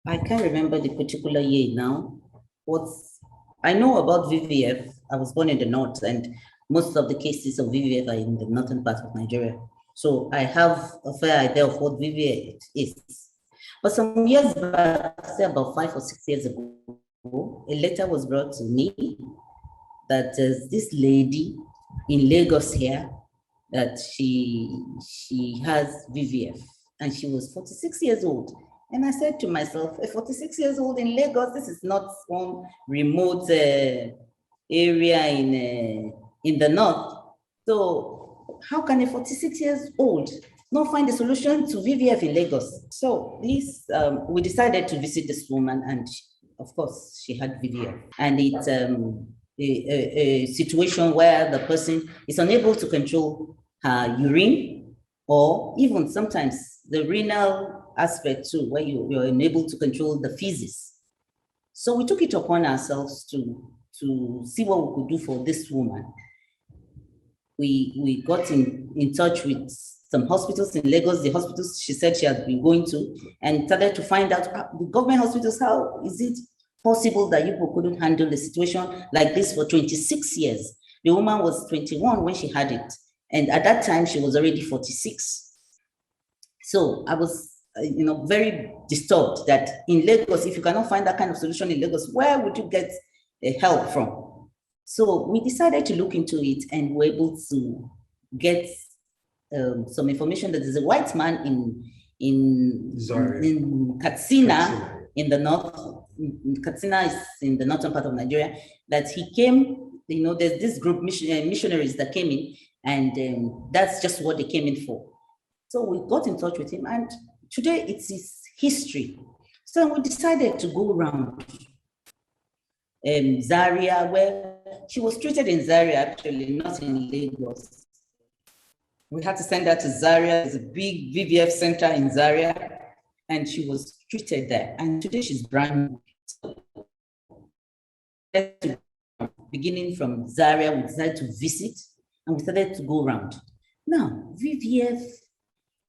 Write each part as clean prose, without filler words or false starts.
I can't remember the particular year now. What's I know about VVF. I was born in the north, and most of the cases of VVF are in the northern part of Nigeria. So I have a fair idea of what VVF is. But some years back, say about 5 or 6 years ago, a letter was brought to me that there's this lady in Lagos here that she has VVF, and she was 46 years old. And I said to myself, a 46 years old in Lagos, this is not some remote area in the north. So how can a 46 years old not find a solution to VVF in Lagos? So we decided to visit this woman, and of course she had VVF. And it's a situation where the person is unable to control her urine, or even sometimes the renal aspect too, where you're unable to control the feces. So we took it upon ourselves to see what we could do for this woman. We got in touch with some hospitals in Lagos, the hospitals she said she had been going to, and started to find out the government hospitals, how is it possible that you couldn't handle a situation like this for 26 years? The woman was 21 when she had it, and at that time she was already 46. So I was very disturbed that in Lagos, if you cannot find that kind of solution in Lagos, where would you get help from? So we decided to look into it, and were able to get some information that there's a white man in Katsina, in the north. Katsina is in the northern part of Nigeria. That he came, there's this group missionaries that came in, and that's just what they came in for. So we got in touch with him, and today it's his history. So we decided to go around Zaria, where she was treated in Zaria, actually, not in Lagos. We had to send her to Zaria. There's a big VVF center in Zaria, and she was treated there. And today she's brand new. So, beginning from Zaria, we decided to visit, and we started to go around. Now, VVF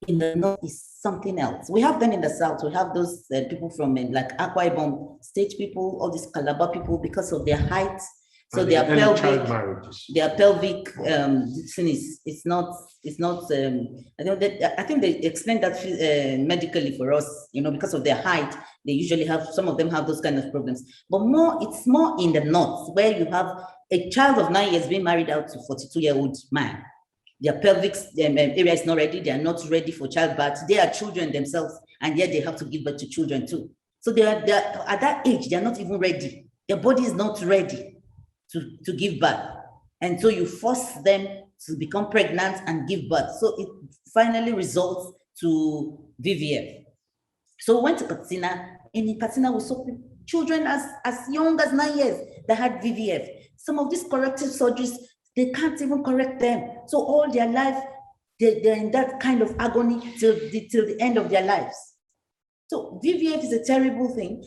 in the north is something else. We have them in the south. We have those people from like Akwa Ibom state people, all these Calabar people, because of their height. So their pelvic thing it's not I think they explained that medically for us, because of their height, they usually have, some of them have those kind of problems. But it's more in the north, where you have a child of 9 years being married out to 42-year-old man. Their pelvic area is not ready. They are not ready for childbirth. They are children themselves, and yet they have to give birth to children too. So they are at that age, they are not even ready. Their body is not ready to give birth. And so you force them to become pregnant and give birth. So it finally results to VVF. So we went to Katsina, and in Katsina we saw children as young as 9 years that had VVF. Some of these corrective surgeries, they can't even correct them. So all their life, they're in that kind of agony till the end of their lives. So VVF is a terrible thing.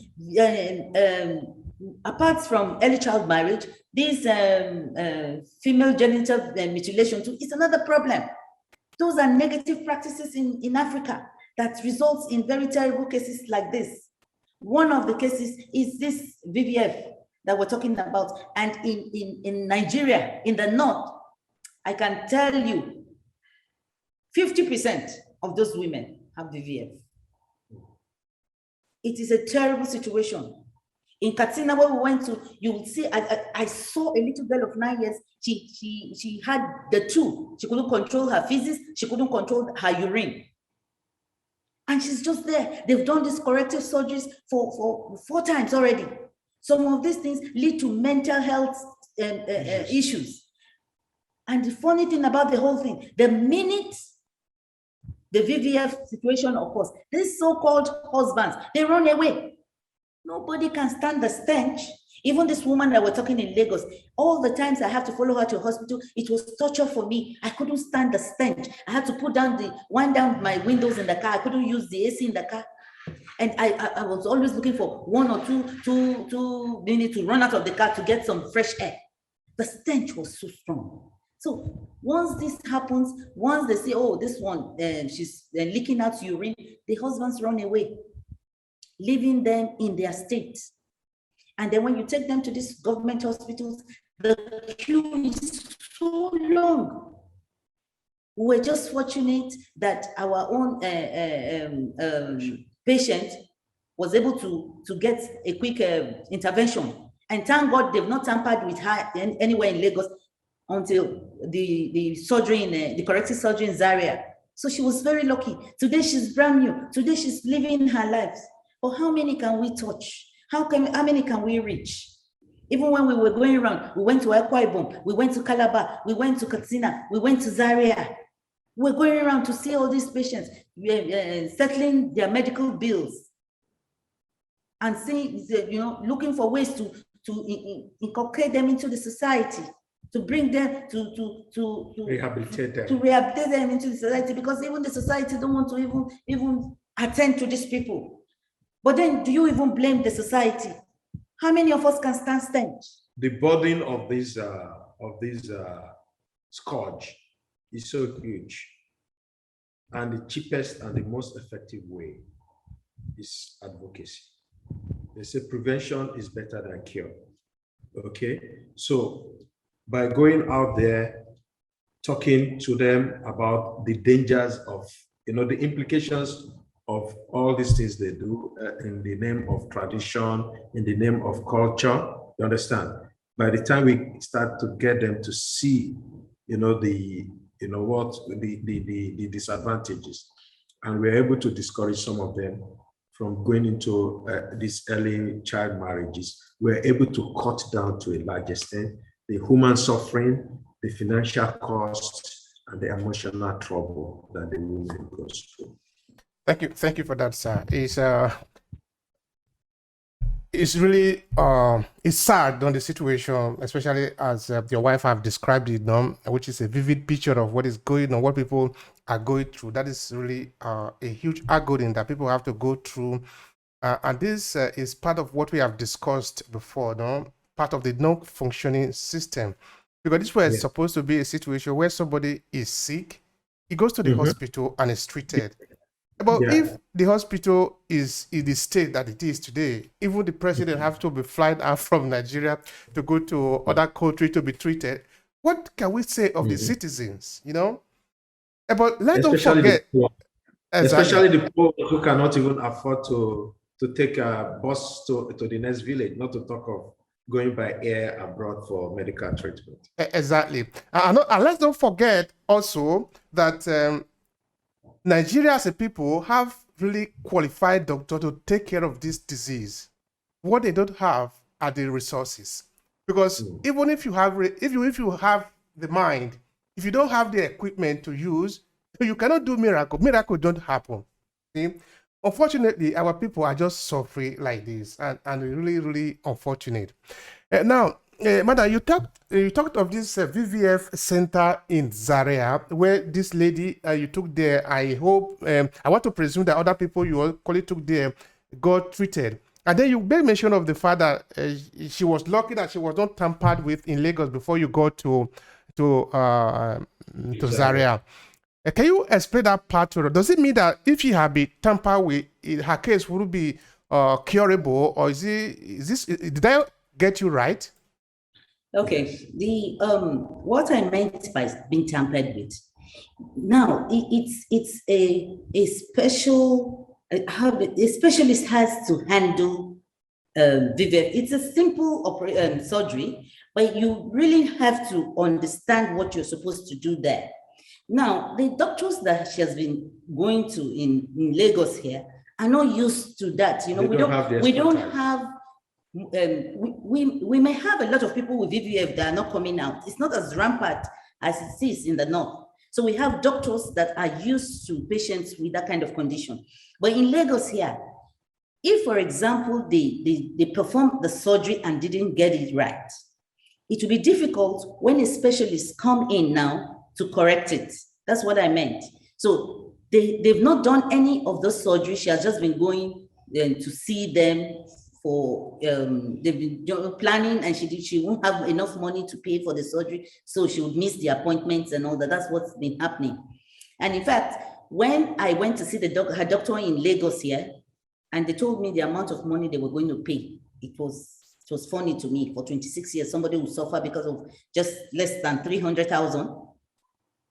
Apart from early child marriage, this female genital mutilation too is another problem. Those are negative practices in Africa that results in very terrible cases like this. One of the cases is this VVF that we're talking about. And in Nigeria, in the north, I can tell you 50% of those women have VVF. It is a terrible situation. In Katsina, where we went to, you will see, I saw a little girl of 9 years. She had the two. She couldn't control her feces. She couldn't control her urine. And she's just there. They've done these corrective surgeries for 4 times already. Some of these things lead to mental health issues. And the funny thing about the whole thing, the minute the VVF situation occurs, these so-called husbands, they run away. Nobody can stand the stench. Even this woman that we're talking in Lagos, all the times I have to follow her to a hospital, it was torture for me. I couldn't stand the stench. I had to wind down my windows in the car. I couldn't use the AC in the car. And I was always looking for 1 or 2 minutes to run out of the car to get some fresh air. The stench was so strong. So once this happens, once they say, oh, this one, she's leaking out urine, the husbands run away. leaving them in their state. And then when you take them to these government hospitals, the queue is so long. We were just fortunate that our own patient was able to get a quick intervention. And thank God they've not tampered with her anywhere in Lagos until the surgery in the corrective surgery in Zaria. So she was very lucky. Today she's brand new. Today she's living her life. But how many can we touch? How many can we reach? Even when we were going around, we went to Akwa Ibom, we went to Calabar, we went to Katsina, we went to Zaria. We're going around to see all these patients, settling their medical bills, and seeing, looking for ways to inculcate them into the society, to bring them to rehabilitate them into the society, because even the society don't want to even attend to these people. But then, do you even blame the society? How many of us can stand? The burden of this scourge is so huge, and the cheapest and the most effective way is advocacy. They say prevention is better than cure. Okay, so by going out there, talking to them about the dangers of, the implications of all these things they do in the name of tradition, in the name of culture, you understand? By the time we start to get them to see, the disadvantages, and we're able to discourage some of them from going into these early child marriages, we're able to cut down to a large extent the human suffering, the financial costs, and the emotional trouble that the woman goes through. Thank you for that, sir. It's really it's sad on the situation, especially as your wife have described it, which is a vivid picture of what is going on, what people are going through. That is really a huge agony that people have to go through, and this is part of what we have discussed before, part of the non-functioning system, because this was supposed to be a situation where somebody is sick, he goes to the hospital and is treated. But if the hospital is in the state that it is today, even the president has to be flying out from Nigeria to go to other country to be treated, what can we say of the citizens, But let's not forget, especially the poor who cannot even afford to take a bus to the next village, not to talk of going by air abroad for medical treatment. Exactly. And let's not forget also that Nigeria as a people have really qualified doctors to take care of this disease. What they don't have are the resources. Because even if you have if you have the mind, if you don't have the equipment to use, you cannot do miracle. Miracle don't happen. See? Unfortunately, our people are just suffering like this, and really, really unfortunate. Now, Madam, you talked of this VVF center in Zaria, where this lady you took there. I hope I want to presume that other people you colleague took there got treated. And then you made mention of the fact that she was lucky that she was not tampered with in Lagos before you got to Zaria. Can you explain that part to her? Does it mean that if she had been tampered with, her case would be curable, or did I get you right? Okay, what I meant by being tampered with, now it's a special, a specialist has to handle VVF. It's a simple surgery, but you really have to understand what you're supposed to do there. Now, the doctors that she has been going to in Lagos here are not used to that. We may have a lot of people with VVF that are not coming out. It's not as rampant as it is in the north. So we have doctors that are used to patients with that kind of condition. But in Lagos here, if, for example, they performed the surgery and didn't get it right, it will be difficult when a specialist come in now to correct it. That's what I meant. So they've not done any of the surgery. She has just been going to see them for, they've been planning, and she won't have enough money to pay for the surgery. So she would miss the appointments and all that. That's what's been happening. And in fact, when I went to see her doctor in Lagos here, and they told me the amount of money they were going to pay. It was funny to me. For 26 years, somebody would suffer because of just less than 300,000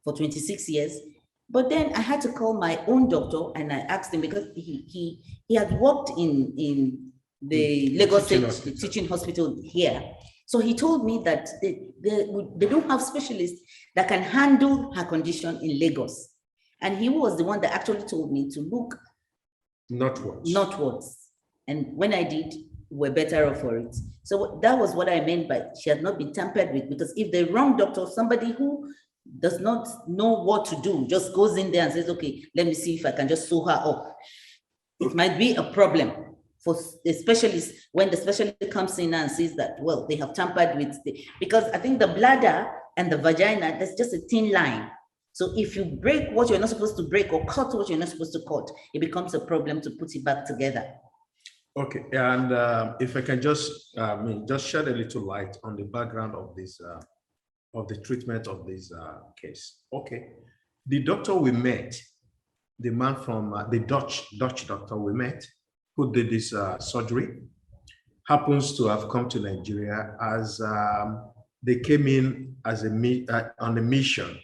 for 26 years. But then I had to call my own doctor and I asked him, because he had worked in the Lagos State Teaching Hospital here. So he told me that they don't have specialists that can handle her condition in Lagos. And he was the one that actually told me to look northwards. And when I did, we're better off for it. So that was what I meant by she had not been tampered with, because if the wrong doctor, somebody who does not know what to do, just goes in there and says, okay, let me see if I can just sew her up, it might be a problem for the specialist when the specialist comes in and sees that, well, they have tampered with because I think the bladder and the vagina, that's just a thin line. So if you break what you're not supposed to break or cut what you're not supposed to cut, it becomes a problem to put it back together. Okay, and if I can just shed a little light on the background of this, of the treatment of this case. Okay, the doctor we met, the man from the Dutch doctor we met, who did this surgery, happens to have come to Nigeria as they came in as on a mission,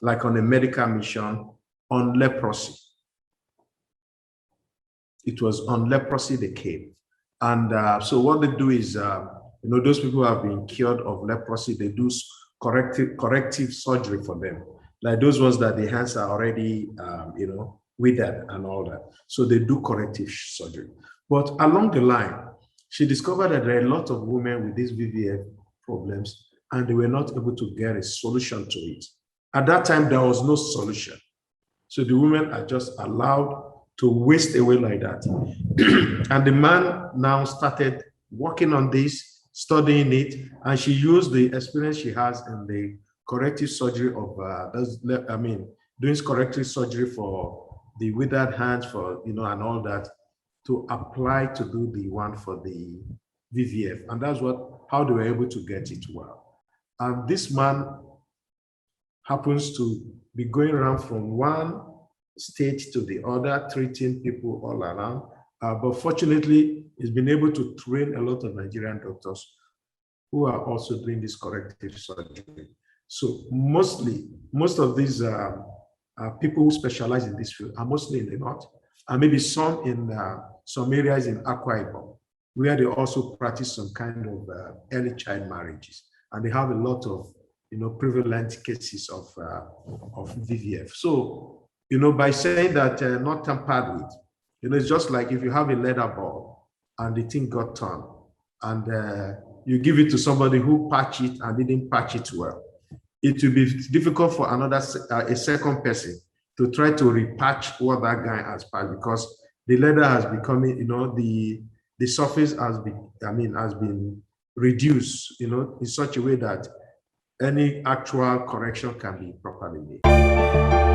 like on a medical mission on leprosy. It was on leprosy they came. And so what they do is, those people who have been cured of leprosy, they do corrective surgery for them. Like those ones that the hands are already, withered and all that. So they do corrective surgery. But along the line, she discovered that there are a lot of women with these VVF problems, and they were not able to get a solution to it. At that time, there was no solution. So the women are just allowed to waste away like that. And the man now started working on this, studying it, and she used the experience she has in the corrective surgery of, doing corrective surgery for the withered hands, for, and all that, to apply to do the one for the VVF. And that's how they were able to get it well. And this man happens to be going around from one state to the other, treating people all around. But fortunately, he's been able to train a lot of Nigerian doctors who are also doing this corrective surgery. So most of these people who specialize in this field are mostly in the north, and maybe some in some areas in Akwa Ibom, where they also practice some kind of early child marriages, and they have a lot of prevalent cases of VVF. So by saying that not tampered with, it's just like if you have a leather ball and the thing got torn, and you give it to somebody who patched it and didn't patch it well, it will be difficult for a second person to try to repatch what that guy has patched, because the leather has become, the surface has been reduced, in such a way that any actual correction can be properly made.